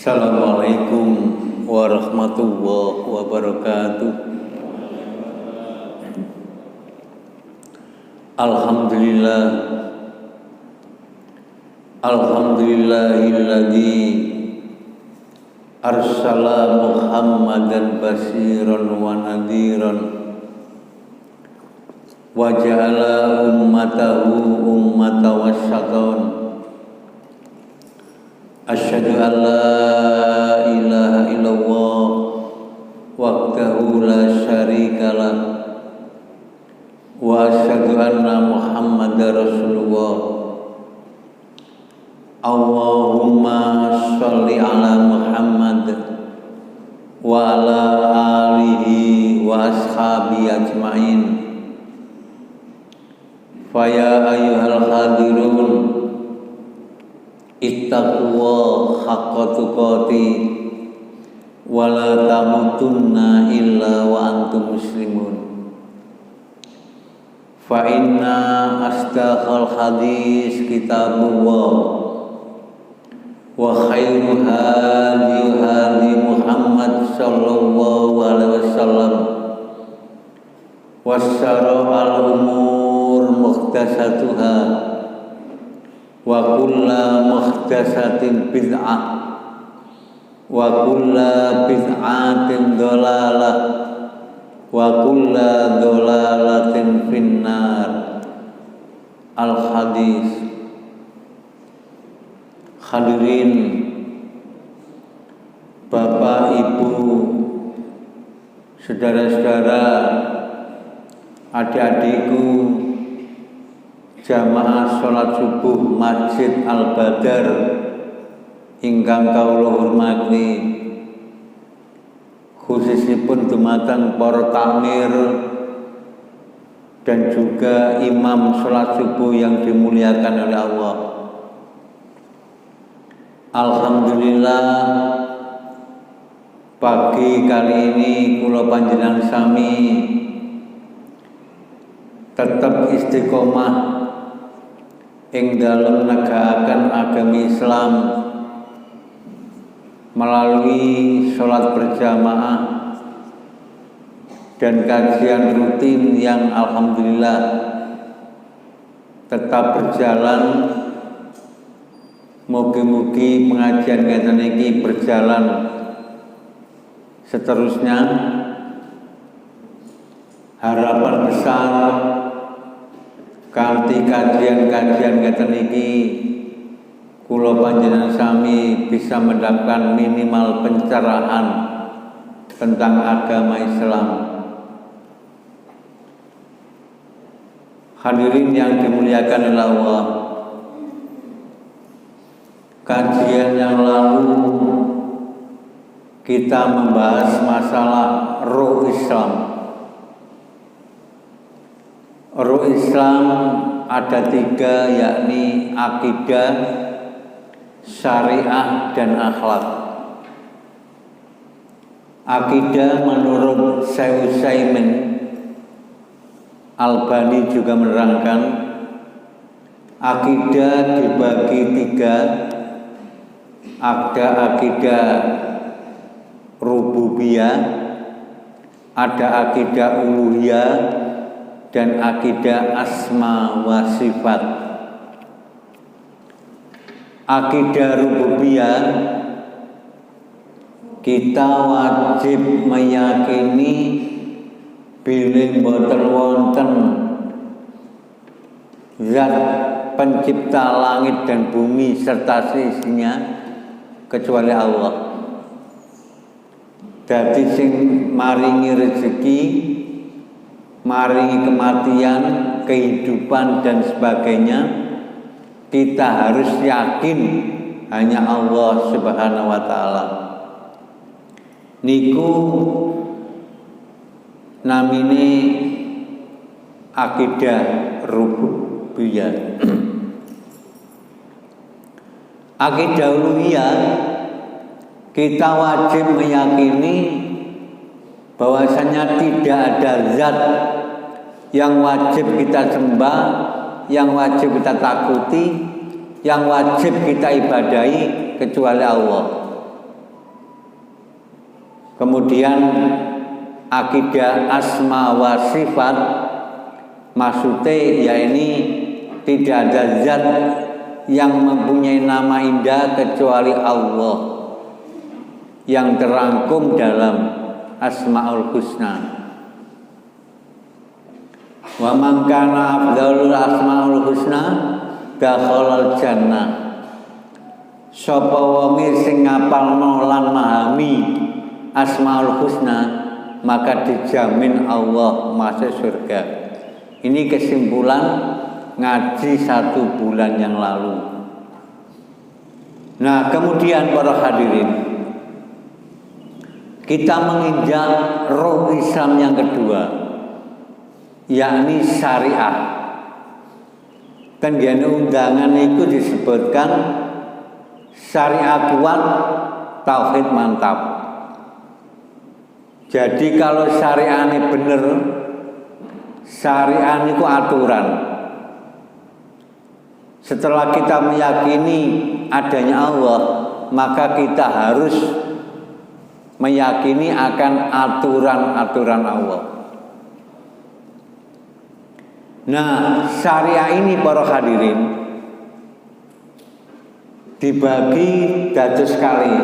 Assalamualaikum warahmatullahi wabarakatuh. Alhamdulillah, alhamdulillahilladzi arsala Muhammadan basiran wa nadhiran wa ja'ala ummatahu ummatan wasyatan. Asyhadu an la ilaha illallah wahdahu la syarikalah wa asyhadu anna Muhammadar Rasulullah. Allahumma sholli ala Muhammad wa ala alihi wa ashabi ajmain. Faya ayyuhal hadirun ittaqullaha haqqa tuqati wa la tamutunna illa wa antum muslimun. Fa inna asdaqal hadis kitabullah wa khairu hadi Muhammad sallallahu alaihi wasallam wa syarrul umur muhdatsatuha wa kulla muhdatsatin bid'ah wa kulla bid'atin dhalalah wa kulla dhalalatin finnar. Al-hadis. Hadirin Bapak, Ibu, saudara-saudara, adik-adikku, jamaah sholat subuh Masjid Al-Badar ingkang kawula hormati, khususipun dumateng para takmir dan juga imam sholat subuh yang dimuliakan oleh Allah. Alhamdulillah, pagi kali ini kula panjenengan sami tetap istiqomah ing dalem negakaken agami Islam melalui sholat berjamaah dan kajian rutin yang alhamdulillah tetap berjalan. Mugi-mugi pengajian ngeten iki berjalan seterusnya. Harapan besar kanthi kajian-kajian ngeten iki kula panjenengan sami bisa mendapatkan minimal pencerahan tentang agama Islam. Hadirin yang dimuliakan oleh Allah, kajian yang lalu kita membahas masalah ruh Islam. Ruh Islam ada 3, yakni akidah, syariah, dan akhlak. Akidah menurut Syekh Utsaimin Albani juga menerangkan akidah dibagi 3. Ada akidah rububiyah, ada akidah uluhiyah, dan akidah asma wa sifat. Akidah rububiyah, kita wajib meyakini bilih boten wonten zat pencipta langit dan bumi serta seisinya kecuali Allah. Dadi sing maringi rezeki, maringi kematian, kehidupan dan sebagainya, kita harus yakin hanya Allah Subhanahu wa taala. Niku namine akidah rububiyah. Akidah uluhiyah, kita wajib meyakini bahwasanya tidak ada zat yang wajib kita sembah, yang wajib kita takuti, yang wajib kita ibadahi kecuali Allah. Kemudian akidah asma wa sifat, maksudnya ya ini tidak ada zat yang mempunyai nama indah kecuali Allah yang terangkum dalam Asmaul Husna. Wa man kana afdalul asmaul husna dakhalal jannah. Sapa wonge sing ngapalno lan memahami Asmaul Husna maka dijamin Allah masuk surga. Ini kesimpulan ngaji 1 bulan yang lalu. Nah, kemudian para hadirin, kita menginjak roh Islam yang kedua, yakni syariah. Kan di undangan itu disebutkan syariat kuat, tauhid mantap. Jadi kalau syariah ini benar, syariah itu aturan. Setelah kita meyakini adanya Allah, maka kita harus meyakini akan aturan-aturan Allah. Nah, syariah ini para hadirin dibagi dados kali.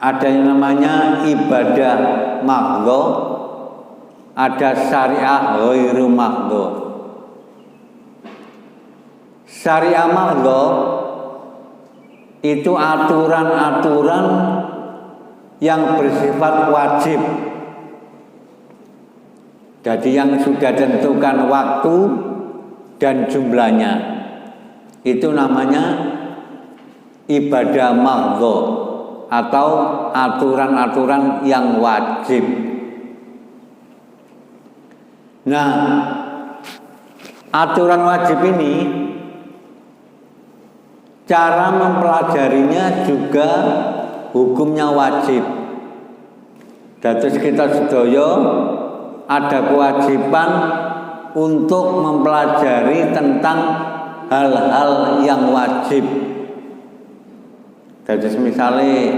Ada yang namanya ibadah mahdhah, ada syariah ghairu mahdhah. Syariah mahdhah itu aturan-aturan yang bersifat wajib. Jadi yang sudah tentukan waktu dan jumlahnya, itu namanya ibadah mahdhah atau aturan-aturan yang wajib. Nah, aturan wajib ini cara mempelajarinya juga hukumnya wajib. Dados kita sedaya ada kewajiban untuk mempelajari tentang hal-hal yang wajib. Jadi misalnya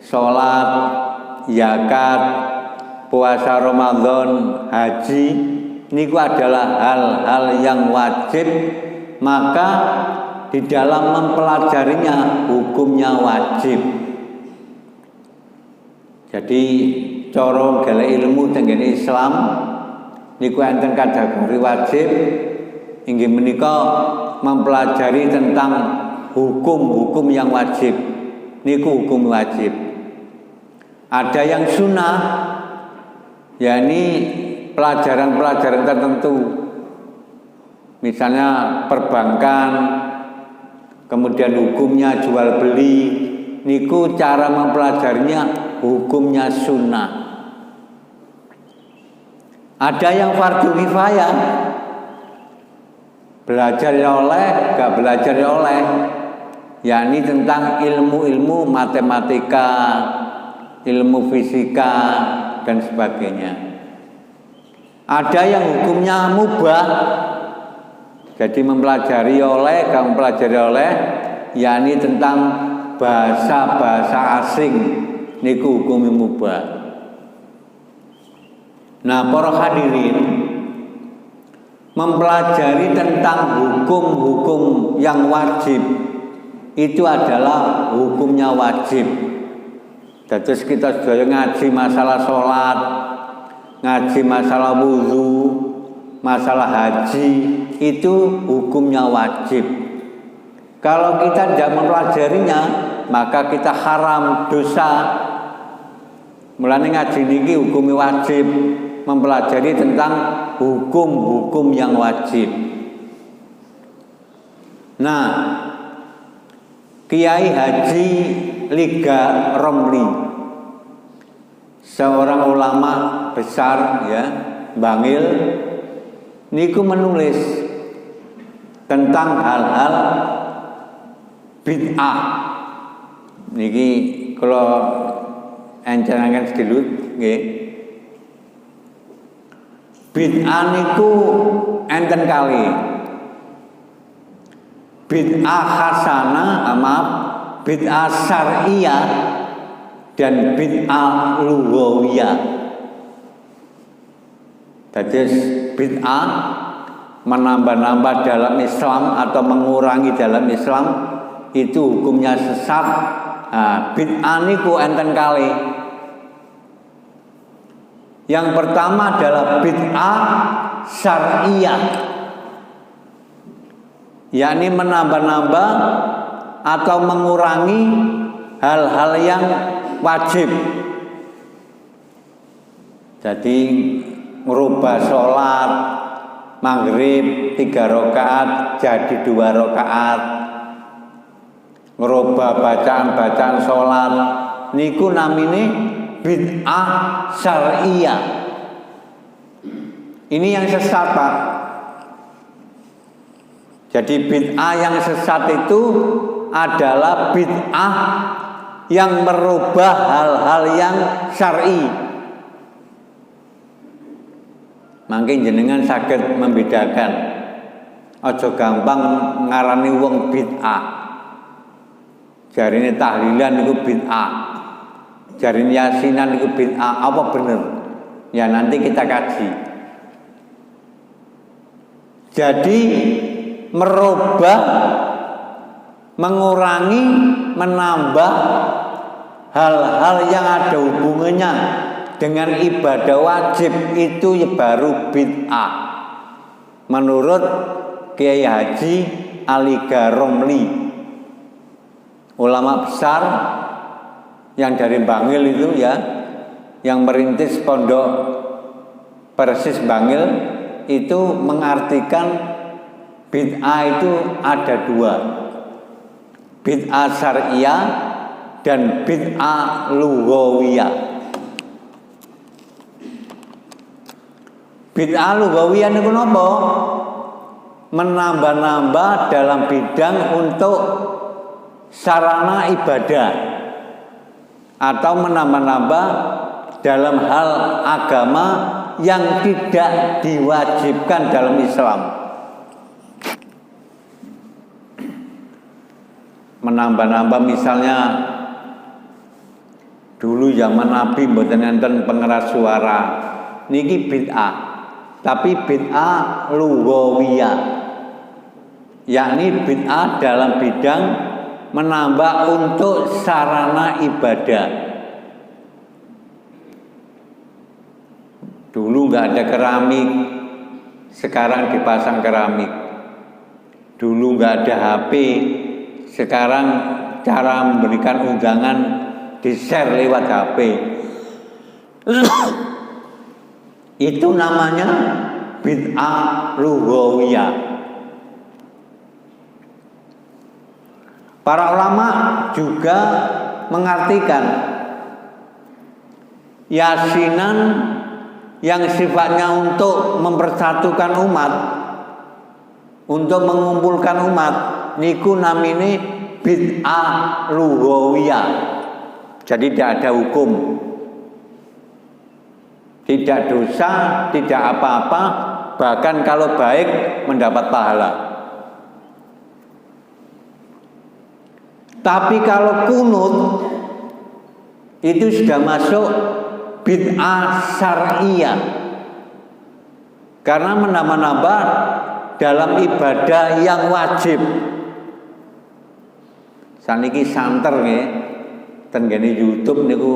sholat, zakat, puasa Ramadan, haji, ini adalah hal-hal yang wajib, maka di dalam mempelajarinya hukumnya wajib. Jadi cara golek ilmu tenggen Islam niku enten kategori wajib, inggih menika mempelajari tentang hukum-hukum yang wajib, niku hukum wajib. Ada yang sunnah, yakni pelajaran-pelajaran tertentu, misalnya perbankan, kemudian hukumnya jual beli, niku cara mempelajarinya hukumnya sunnah. Ada yang fardu kifayah, belajar ya oleh, gak belajar ya oleh, yakni tentang ilmu-ilmu matematika, ilmu fisika, dan sebagainya. Ada yang hukumnya mubah, jadi mempelajari oleh, gak mempelajari oleh, yakni tentang bahasa-bahasa asing, niku hukumnya mubah. Nah, para hadirin, mempelajari tentang hukum-hukum yang wajib itu adalah hukumnya wajib. Terus kita sudah ngaji masalah sholat, ngaji masalah wudhu, masalah haji, itu hukumnya wajib. Kalau kita tidak mempelajarinya, maka kita haram, dosa. Mulane ngaji niki hukumnya wajib, mempelajari tentang hukum-hukum yang wajib. Nah, Kiai Haji Liga Romli, seorang ulama besar ya, Bangil, niku menulis tentang hal-hal bid'ah. Niki kalau encanangan sedilut nggih. Bid'ah niku enten kali. Bid'ah hasanah, maaf, bid'ah syar'iyah dan bid'ah lughawiyah. Jadi bid'ah menambah-nambah dalam Islam atau mengurangi dalam Islam itu hukumnya sesat. Nah, bid'ah niku enten kali. Yang pertama adalah bid'ah syar'iyah, yakni menambah-nambah atau mengurangi hal-hal yang wajib. Jadi merubah sholat maghrib 3 rakaat jadi 2 rakaat, merubah bacaan-bacaan sholat niku namine bid'ah syar'iyah. Ini yang sesat, Pak. Jadi bid'ah yang sesat itu adalah bid'ah yang merubah hal-hal yang syar'i. Mangke jenengan saged membedakan. Aja gampang ngarani wong bid'ah. Jarine tahlilan niku bid'ah. Jarine yasinan niku bid'ah. Apa bener? Ya nanti kita kaji. Jadi merubah, mengurangi, menambah hal-hal yang ada hubungannya dengan ibadah wajib itu ya baru bid'ah. Menurut Kiai Haji Ali Garomli, ulama besar yang dari Bangil itu ya, yang merintis pondok Persis Bangil, itu mengartikan bid'ah itu ada 2, bid'ah syar'iyah dan bid'ah lughawiyah. Bid'ah lughawiyah niku napa? Menambah-nambah dalam bidang untuk sarana ibadah atau menambah-nambah dalam hal agama yang tidak diwajibkan dalam Islam. Menambah-nambah misalnya dulu zaman Nabi mboten enten pengeras suara, niki bid'ah, tapi bid'ah lughawiyah, yakni bid'ah dalam bidang menambah untuk sarana ibadah. Dulu nggak ada keramik, sekarang dipasang keramik. Dulu nggak ada HP, sekarang cara memberikan undangan di-share lewat HP. Itu namanya bid'ah lughawiyah. Para ulama juga mengartikan yasinan yang sifatnya untuk mempersatukan umat, untuk mengumpulkan umat, niku namine bid'ah lughawiyah. Jadi tidak ada hukum, tidak dosa, tidak apa-apa, bahkan kalau baik mendapat pahala. Tapi kalau kunut itu sudah masuk bid'ah syar'iyah, karena menambah-nambah dalam ibadah yang wajib. Saniki santer nggih ten gene YouTube niku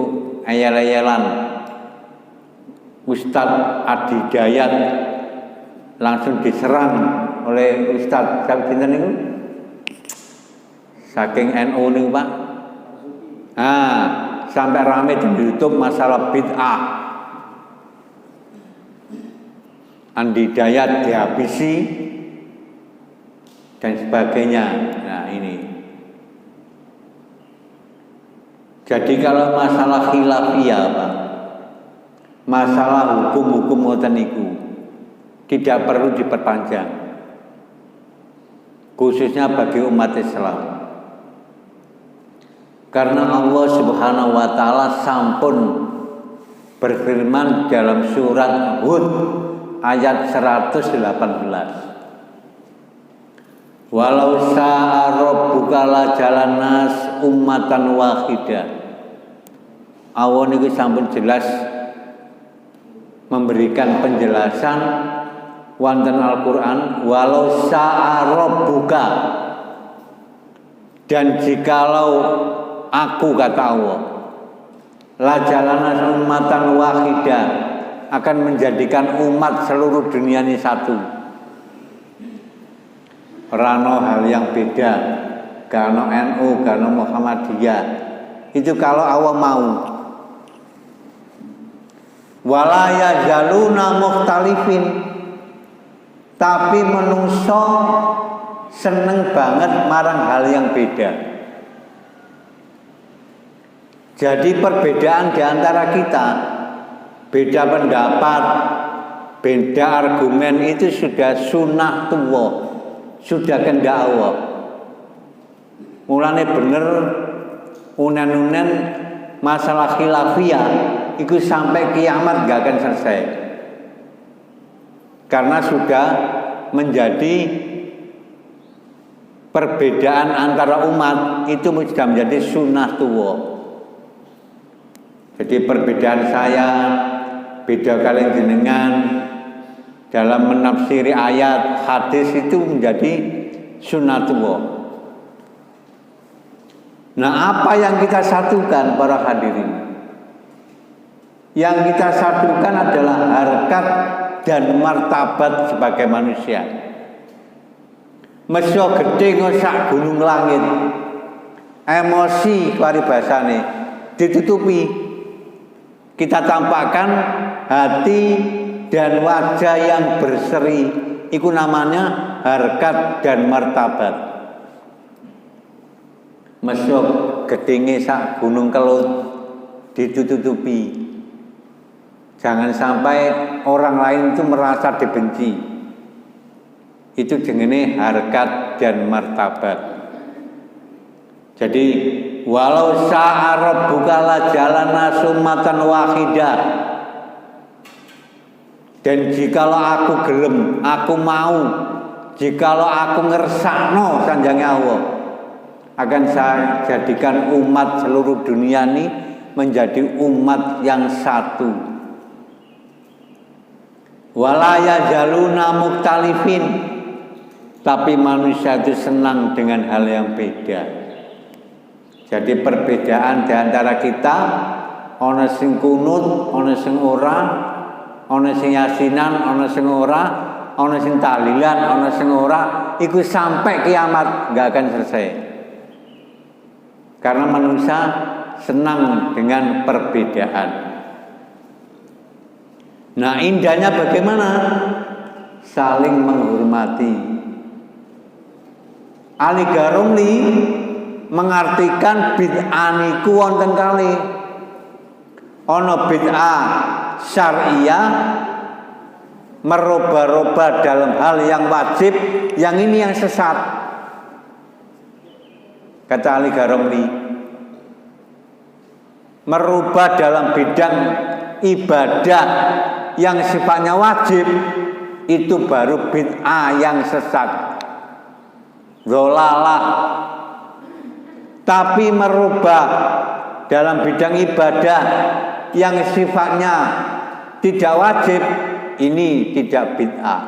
ayal-ayalan Ustadz Adi Dayat langsung diserang oleh Ustadz sinten niku saking NU niku Pak. Sampai rame di YouTube masalah bid'ah. Andi Dayat dihabisi dan sebagainya. Nah ini. Jadi kalau masalah khilafiyah Pak, masalah hukum-hukum ngoten niku tidak perlu diperpanjang, khususnya bagi umat Islam. Karena Allah Subhanahu wa taala sampun berfirman dalam surat Hud ayat 118. Walau sa'a rabbuka la jalanas ummatan wahidah. Allah niku sampun jelas memberikan penjelasan wonten Al-Qur'an, walau sa'a rabbuka, dan jikalau aku, kata Allah, la jalanas ummatan wahidah, akan menjadikan umat seluruh dunia ini satu. Rano hal yang beda, karena NU, karena Muhammadiyah. Itu kalau Allah mau. Wala yazaluna mukhtalifin, tapi menungso seneng banget marang hal yang beda. Jadi perbedaan di antara kita, beda pendapat, beda argumen, itu sudah sunnah tuwah, sudah kehendak Allah. Mulane bener unen-unen masalah khilafiyah itu sampai kiamat gak akan selesai, karena sudah menjadi perbedaan antara umat, itu sudah menjadi sunnah tuwah. Jadi perbedaan saya, beda kalian jenengan dalam menafsiri ayat hadis, itu menjadi sunnatullah. Nah, apa yang kita satukan para hadirin? Yang kita satukan adalah harkat dan martabat sebagai manusia. Mesya gedhe sak gunung langit, emosi paribasane ditutupi, kita tampakkan hati dan wajah yang berseri, itu namanya harkat dan martabat. Mesya gedenge sak gunung kelut ditutupi. Jangan sampai orang lain itu merasa dibenci. Itu jenenge harkat dan martabat. Jadi walau sa'a rabbuka la jalana summatan wahidah. Dan jikalau aku gelem, aku mau, jikalau aku ngersakno sanjange Allah, akan saya jadikan umat seluruh dunia ini menjadi umat yang satu. Wala yazaluna mukhtalifin, tapi manusia itu senang dengan hal yang beda. Jadi perbedaan di antara kita, ana sing kunut, ana sing ora, ana sing yasinan, ana sing ora, ana sing tahlilan, ana sing ora, iku sampai kiamat enggak akan selesai. Karena manusia senang dengan perbedaan. Nah, indahnya bagaimana? Saling menghormati. Ali Garumli mengartikan bid'ah niku wonten kali. Ana bid'ah syariah, merubah-rubah dalam hal yang wajib, yang ini yang sesat. Kata Ali Garumli, merubah dalam bidang ibadah yang sifatnya wajib, itu baru bid'ah yang sesat, dholalah. Tapi merubah dalam bidang ibadah yang sifatnya tidak wajib, ini tidak bid'ah.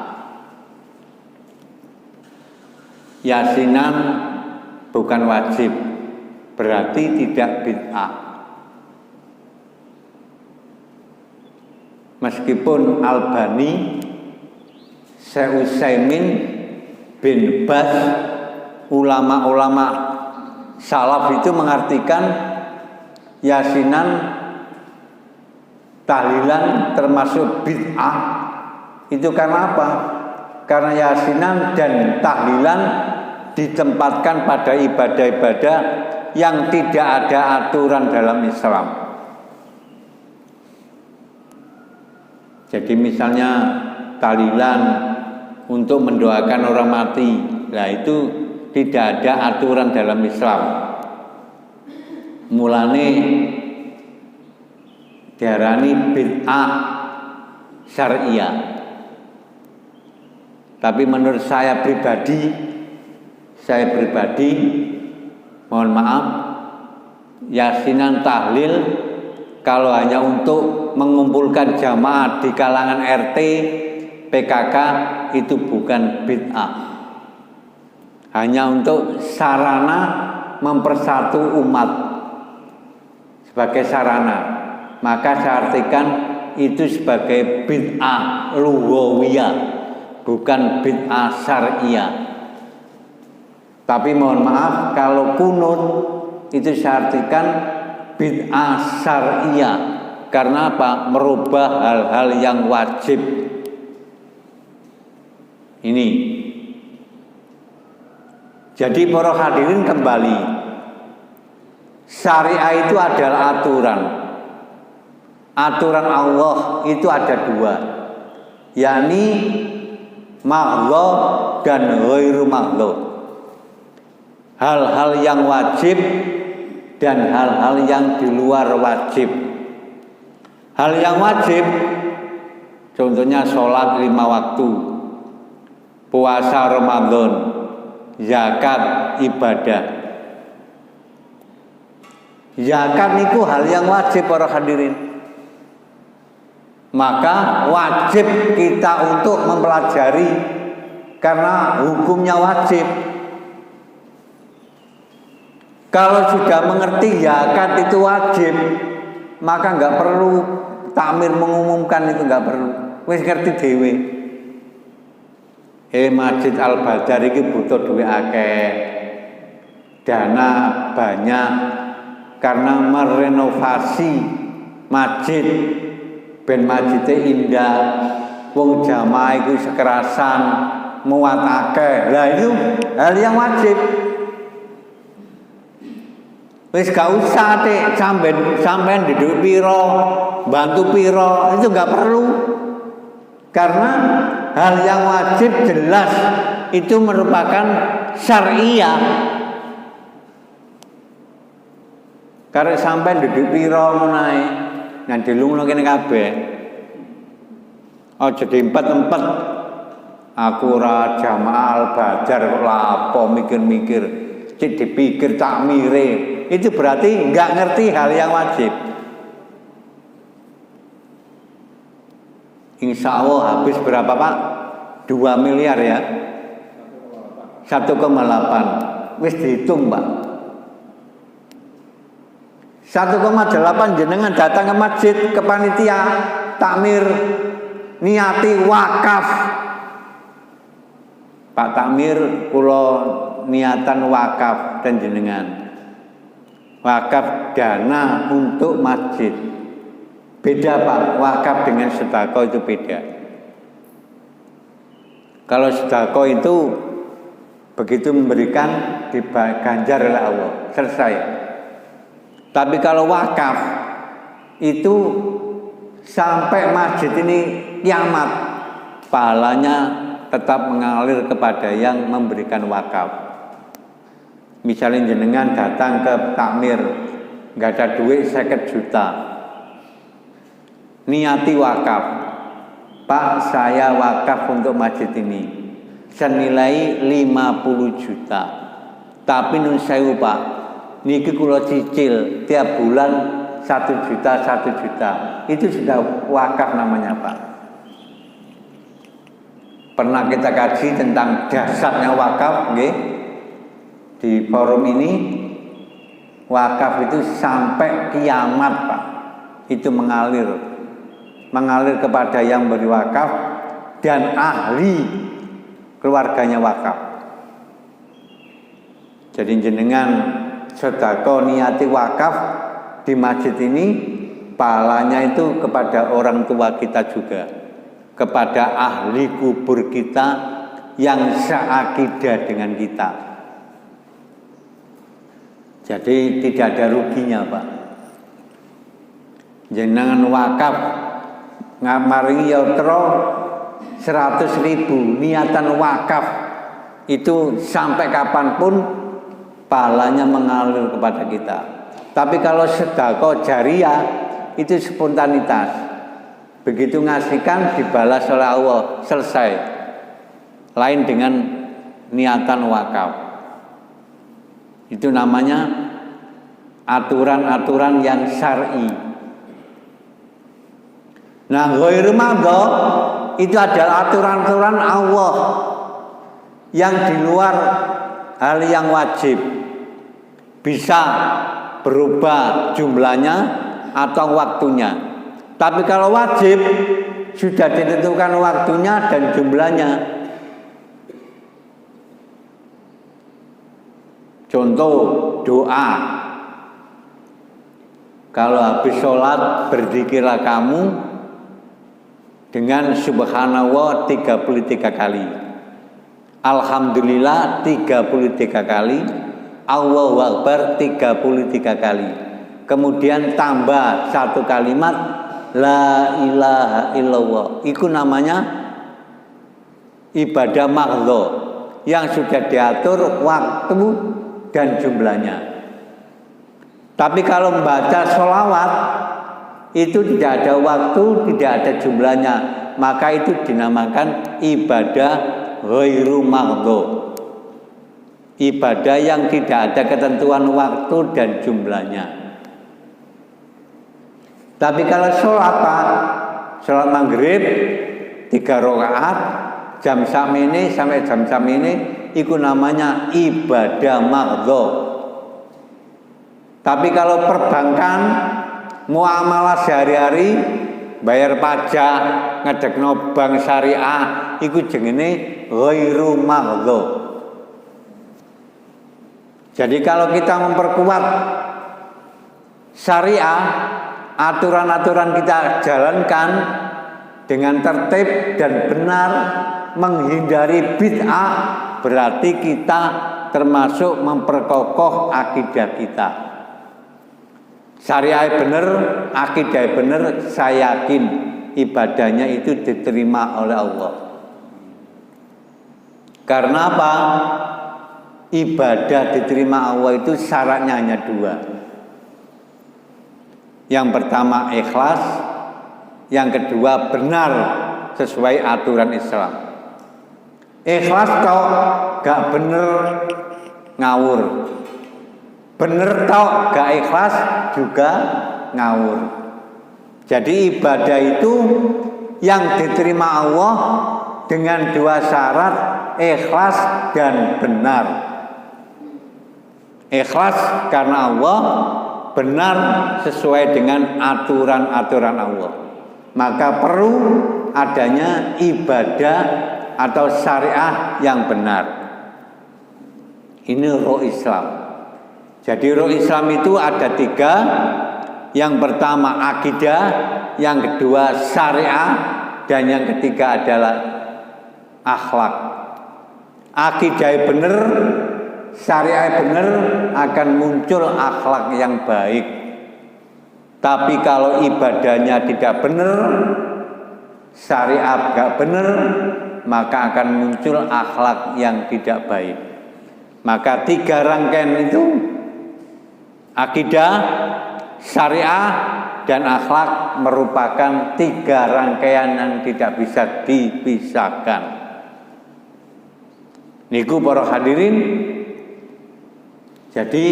Yasinan bukan wajib, berarti tidak bid'ah. Meskipun Albani, Syekh Utsaimin, bin Baz, ulama-ulama salaf itu mengartikan yasinan, tahlilan termasuk bid'ah. Itu karena apa? Karena yasinan dan tahlilan ditempatkan pada ibadah-ibadah yang tidak ada aturan dalam Islam. Jadi misalnya tahlilan untuk mendoakan orang mati, nah itu tidak ada aturan dalam Islam. Mulane diarani bid'ah syariah. Tapi menurut saya pribadi, saya pribadi mohon maaf, yasinan tahlil kalau hanya untuk mengumpulkan jamaah di kalangan RT PKK itu bukan bid'ah, hanya untuk sarana mempersatu umat sebagai sarana, maka saya artikan itu sebagai bid'ah lughawiyah, bukan bid'ah syar'iyah. Tapi mohon maaf, kalau kunut itu saya artikan bid'ah syar'iyah. Karena apa? Merubah hal-hal yang wajib. Ini. Jadi para hadirin kembali, syariah itu adalah aturan. Aturan Allah itu ada dua, yakni mahdhah dan ghairu mahdhah. Hal-hal yang wajib dan hal-hal yang di luar wajib. Hal yang wajib contohnya sholat 5 waktu, puasa Ramadan, zakat, ibadah. Zakat itu hal yang wajib para hadirin. Maka wajib kita untuk mempelajari karena hukumnya wajib. Kalau sudah mengerti zakat itu wajib, maka nggak perlu takmir mengumumkan, itu nggak perlu. Wis ngerti dhewe. Masjid Al Badar iki butuh duit akeh, dana banyak karena merenovasi masjid ben masjidnya indah, wong jamaah iku sekerasan muat akeh. Lah itu hal yang wajib. Wis gak usah teh sampean duduk piro, bantu piro, itu gak perlu. Karena hal yang wajib jelas itu merupakan syariah. Karena sampean duduk piro menae, nang dilungno kene kabeh. Aja diempet-empet. Aku ora jamaah Al Badar kok lapo mikir-mikir, cek dipikir takmire. Itu berarti nggak ngerti hal yang wajib. Insya Allah habis berapa Pak? 2 miliar ya? 1,8. Wis dihitung Pak. 1,8 jenengan datang ke masjid, ke panitia takmir, niati wakaf. Pak takmir kula niatan wakaf dan jenengan. Wakaf dana untuk masjid. Beda Pak, wakaf dengan sedekah itu beda. Kalau sedekah itu begitu memberikan diganjar oleh Allah, selesai. Tapi kalau wakaf itu sampai masjid ini kiamat, pahalanya tetap mengalir kepada yang memberikan wakaf. Misalnya jenengan datang ke takmir, nggak ada duit 50 juta, niati wakaf, Pak saya wakaf untuk masjid ini senilai 50 juta, tapi nun sewu Pak, niki kula cicil tiap bulan 1 juta 1 juta, itu sudah wakaf namanya Pak. Pernah kita kaji tentang dasarnya wakaf, nggih? Di forum ini, wakaf itu sampai kiamat Pak, itu mengalir kepada yang beri wakaf dan ahli keluarganya wakaf. Jadi jenengan sedekah niati wakaf di masjid ini, pahalanya itu kepada orang tua kita juga, kepada ahli kubur kita yang seakidah dengan kita. Jadi tidak ada ruginya Pak. Jenengan wakaf ngamaringi yotro 100.000 niatan wakaf itu sampai kapanpun pahalanya mengalir kepada kita. Tapi kalau sedekah jariah itu spontanitas. Begitu ngasihkan dibalas oleh Allah, selesai. Lain dengan niatan wakaf. Itu namanya aturan-aturan yang syar'i. Nah, ghairu maghdub itu adalah aturan-aturan Allah yang di luar hal yang wajib. Bisa berubah jumlahnya atau waktunya. Tapi kalau wajib sudah ditentukan waktunya dan jumlahnya. Contoh doa. Kalau habis sholat berzikirlah kamu dengan subhanallah 33 kali. Alhamdulillah 33 kali. Allahu Akbar 33 kali. Kemudian tambah satu kalimat la ilaha illallah. Itu namanya ibadah maghdub yang sudah diatur waktu dan jumlahnya. Tapi kalau membaca sholawat itu tidak ada waktu, tidak ada jumlahnya, maka itu dinamakan ibadah ghairu maghdub. Ibadah yang tidak ada ketentuan waktu dan jumlahnya. Tapi kalau sholat maghrib 3 rakaat jam samene sampai jam samene itu namanya ibadah maghdub. Tapi kalau perbankan muamalah sehari-hari bayar pajak ngedekno bank syariah iku jenenge ghairu maghdub. Jadi kalau kita memperkuat syariah, aturan-aturan kita jalankan dengan tertib dan benar, menghindari bid'ah, berarti kita termasuk memperkokoh akidah kita. Syariah benar, akidah benar, saya yakin ibadahnya itu diterima oleh Allah. Karena apa? Ibadah diterima Allah itu syaratnya hanya 2. Yang pertama ikhlas, yang kedua benar sesuai aturan Islam. Ikhlas tok gak bener ngawur. Bener tok gak ikhlas juga ngawur. Jadi ibadah itu yang diterima Allah dengan 2 syarat, ikhlas dan benar. Ikhlas karena Allah, benar sesuai dengan aturan-aturan Allah. Maka perlu adanya ibadah atau syariah yang benar. Ini roh Islam. Jadi roh Islam itu ada 3. Yang pertama akidah, yang kedua syariah, dan yang ketiga adalah akhlak. Akidah benar, syariah benar, akan muncul akhlak yang baik. Tapi kalau ibadahnya tidak benar, syariat gak benar, maka akan muncul akhlak yang tidak baik. Maka 3 rangkaian itu, akidah, syariah, dan akhlak merupakan 3 rangkaian yang tidak bisa dipisahkan. Niku para hadirin. Jadi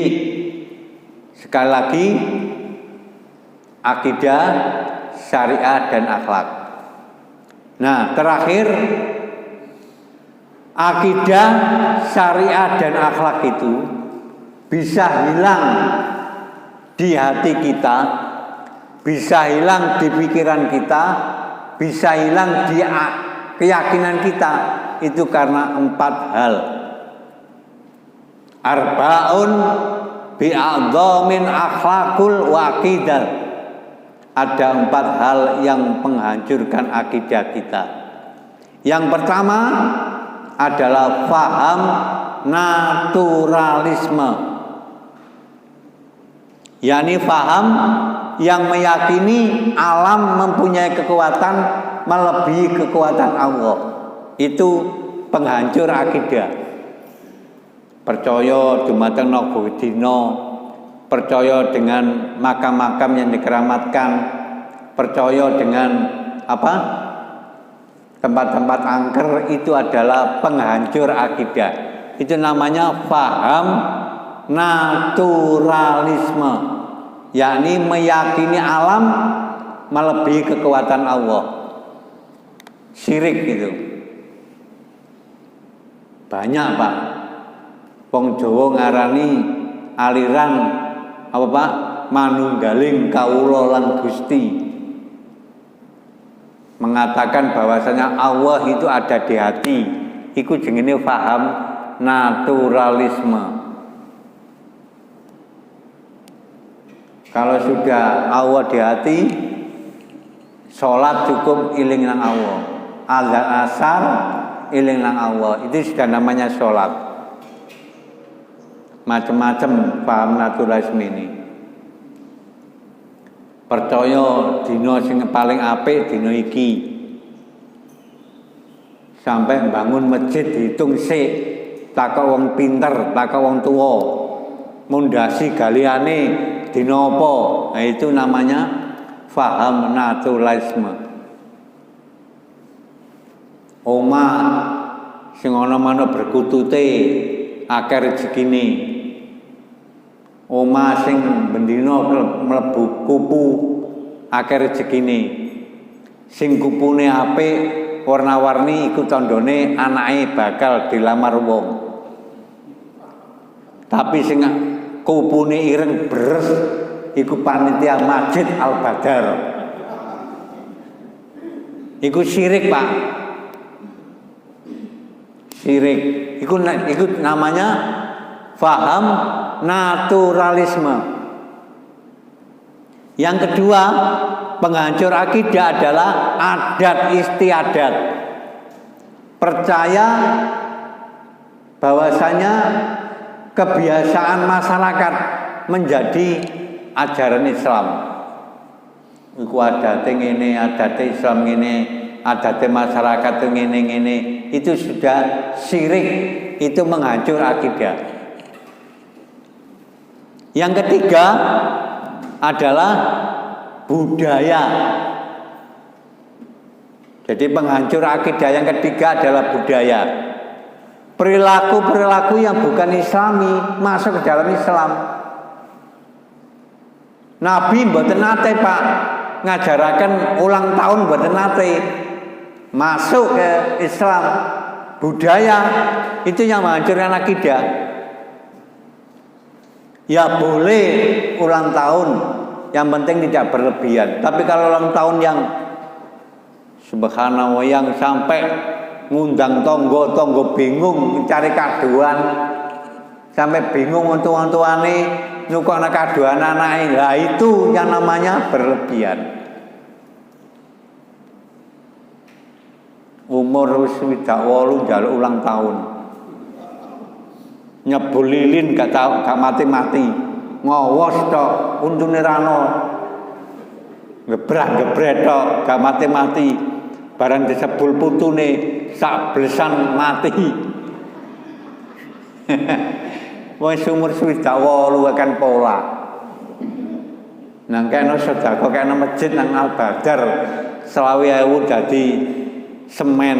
sekali lagi akidah, syariah, dan akhlak. Nah, terakhir akidah, syariah, dan akhlak itu bisa hilang di hati kita, bisa hilang di pikiran kita, bisa hilang di keyakinan kita. Itu karena 4 hal. Arba'un bi'adzamin akhlakul waqidah. Ada 4 hal yang menghancurkan akidah kita. Yang pertama adalah faham naturalisme, yakni faham yang meyakini alam mempunyai kekuatan melebihi kekuatan Allah. Itu penghancur akidah. Percaya dumateng naga dina, percaya dengan makam-makam yang dikeramatkan, percaya dengan tempat-tempat angker, itu adalah penghancur akidah. Itu namanya paham naturalisme, yakni meyakini alam melebihi kekuatan Allah. Syirik itu banyak, Pak. Wong Jawa ngarani aliran apa, Pak? Manunggaling kawula lan Gusti, mengatakan bahwasanya Allah itu ada di hati. Iku jenenge paham naturalisme. Kalau sudah Allah di hati, sholat cukup iling nang Allah, azan asar iling nang Allah, itu sudah namanya sholat. Macam-macam paham naturalisme ini. Percaya dina sing paling apik dina iki, sampai bangun masjid dihitung sik, takok wong pinter, takok wong tuwa, mondasi galiane dina apa. Nah, itu namanya faham naturalisme. Omah sing ana-ana berkutute akeh rezekine. Omah sing bendina mlebu kupu akeh rezekine. Sing kupune apik warna-warni iku tandane anake bakal dilamar wong. Tapi sing kupune ireng beres iku panitia Masjid Al Badar. Iku syirik, Pak. Syirik. Iku namanya faham naturalisme. Yang kedua, penghancur akidah adalah adat istiadat. Percaya bahwasanya kebiasaan masyarakat menjadi ajaran Islam. Iku adate ngene, adate Islam ngene, adate masyarakat ngene-ngene. Itu sudah syirik, itu menghancur akidah. Yang ketiga adalah budaya. Jadi penghancur akidah yang ketiga adalah budaya. Perilaku-perilaku yang bukan Islami masuk ke dalam Islam. Nabi mboten nate, Pak, ngajaraken ulang tahun mboten nate. Masuk ke Islam. Budaya itu yang menghancurkan akidah. Ya boleh ulang tahun, yang penting tidak berlebihan. Tapi kalau ulang tahun yang subhanallah, yang sampai ngundang tonggo bingung mencari kaduan, sampai bingung untuk tuane nukokna kaduan anake. Lah itu yang namanya berlebihan. Umur wis 28 njaluk ulang tahun. Nyebul lilin gak mati-mati, ngowos tok untune rano, gebrak-gebret tok gak mati-mati, barang disebul putune sak blesan mati. Wis umur 28 akan pola. Nang kene sedekah kene masjid nang Al Badar 20.000 dadi semen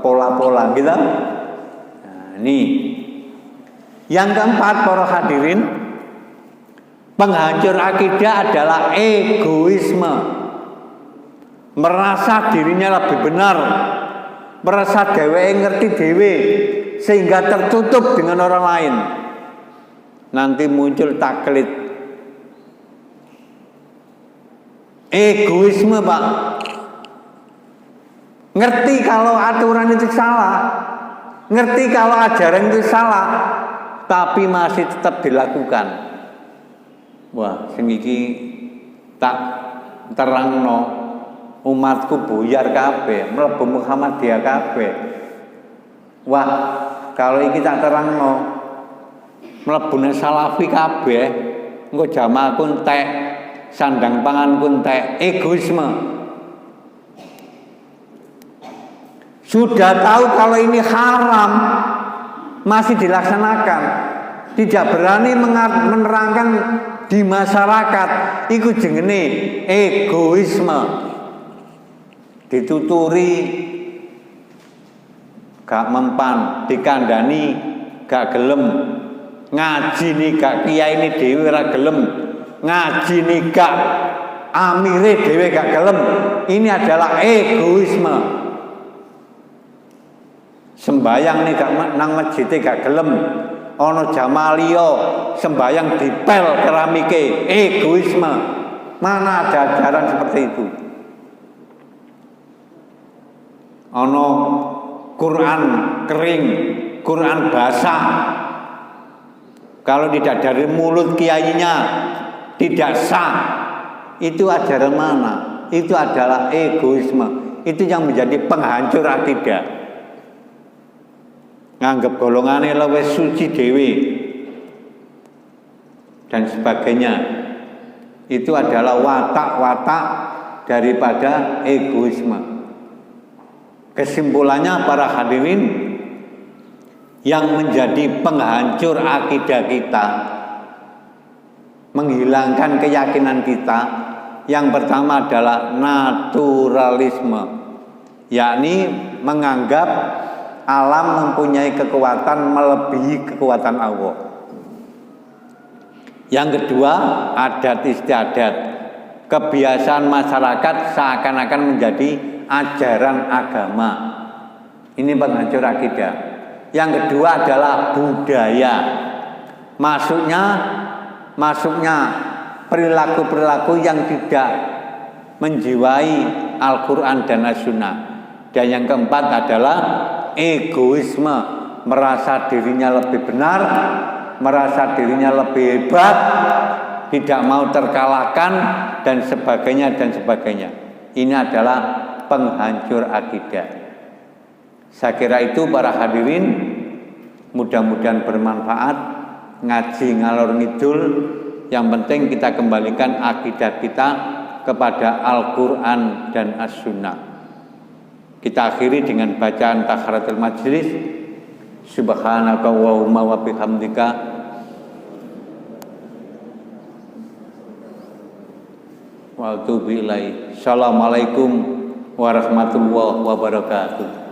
pola-pola gitu. Nah, ini yang keempat, para hadirin, penghancur akidah adalah egoisme. Merasa dirinya lebih benar, merasa dheweke ngerti dhewe sehingga tertutup dengan orang lain. Nanti muncul taklid. Egoisme, Pak. Ngerti kalau aturan itu salah, ngerti kalau ajaran itu salah, tapi masih tetap dilakukan. Wah, sing iki tak terangno, umatku buyar kabeh, mlebu Muhammadiyah kabeh. Wah, kalau iki tak terangno, mlebune Salafi kabeh, engko jamaahku entek, sandang panganku entek, egoisme. Sudah tahu kalau ini haram, masih dilaksanakan, tidak berani menerangkan di masyarakat. Iku jenenge egoisme. Dituturi gak mempan, dikandani gak gelem, ngaji nih gak kiai ini dewi ora gelem, ngaji nih gak amire dewi gak gelem. Ini adalah egoisme. Sembayang nih gak nang masjid gak gelem, ono jamalio sembayang dipel keramike, egoisme. Mana ada ajaran seperti itu? Ono Quran kering, Quran basah. Kalau tidak dari mulut kiainya tidak sah. Itu ajaran mana? Itu adalah egoisme. Itu yang menjadi penghancur akidah. Nganggep golongane luwih suci dewi dan sebagainya. Itu adalah watak-watak daripada egoisme. Kesimpulannya para hadirin, yang menjadi penghancur akidah kita, menghilangkan keyakinan kita, yang pertama adalah naturalisme, yakni menganggap alam mempunyai kekuatan melebihi kekuatan Allah. Yang kedua, adat istiadat, kebiasaan masyarakat seakan-akan menjadi ajaran agama. Ini penghancur akidah. Yang kedua adalah budaya. Masuknya perilaku-perilaku yang tidak menjiwai Al-Quran dan As-Sunnah. Dan yang keempat adalah egoisme, merasa dirinya lebih benar, merasa dirinya lebih hebat, tidak mau terkalahkan, dan sebagainya dan sebagainya. Ini adalah penghancur akidah. Saya kira itu para hadirin, mudah-mudahan bermanfaat. Ngaji ngalor ngidul, yang penting kita kembalikan akidah kita kepada Al-Quran dan As-Sunnah. Kita akhiri dengan bacaan tahiyatul majlis. Subhanaka Allahumma wa bihamdika wa atubu ilaik. Assalamualaikum warahmatullahi wabarakatuh.